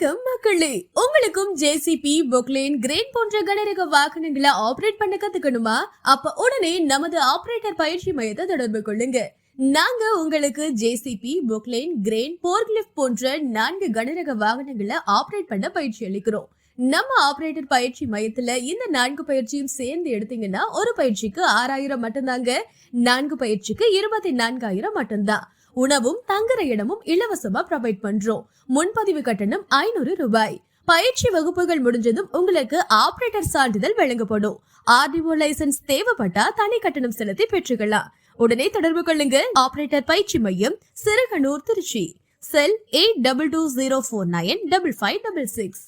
வணக்கம் மக்களே, உங்களுக்கும் ஜேசிபி, பொக்லைன், கிரேன் போன்ற கனரக வாகனங்களை ஆபரேட் பண்ண கத்துக்கணுமா? அப்ப உடனே நமது ஆபரேட்டர் பயிற்சி மையத்தை தொடர்பு கொள்ளுங்க. நாங்க உங்களுக்கு ஜேசிபி, பொக்லைன், கிரேன், போர்க்லிஃப்ட் போன்ற 4 கனரக வாகனங்களை ஆபரேட் பண்ண பயிற்சி அளிக்கிறோம். நம்ம ஆபரேட்டர் பயிற்சி மையத்துல இந்த 4 பயிற்சியும் சேர்ந்து எடுத்தீங்கன்னா ஒரு பயிற்சிக்கு 6000 மட்டும்தாங்க. 4 பயிற்சிக்கு 24000 மட்டும்தான். உணவும் தங்குற இடமும் இலவசமா ப்ரொவைட் பண்றோம். முன்பதிவு கட்டணம் 500 ரூபாய். பயிற்சி வகுப்புகள் முடிஞ்சதும் உங்களுக்கு ஆபரேட்டர் சான்றிதழ் வழங்கப்படும். ஆர்டிஓ லைசன்ஸ் தேவைப்பட்டா தனி கட்டணம் செலுத்தி பெற்றுக்கலாம். உடனே தொடர்பு கொள்ளுங்க. ஆபரேட்டர் பயிற்சி மையம், சிறுகனூர், திருச்சி. செல் 8220495566.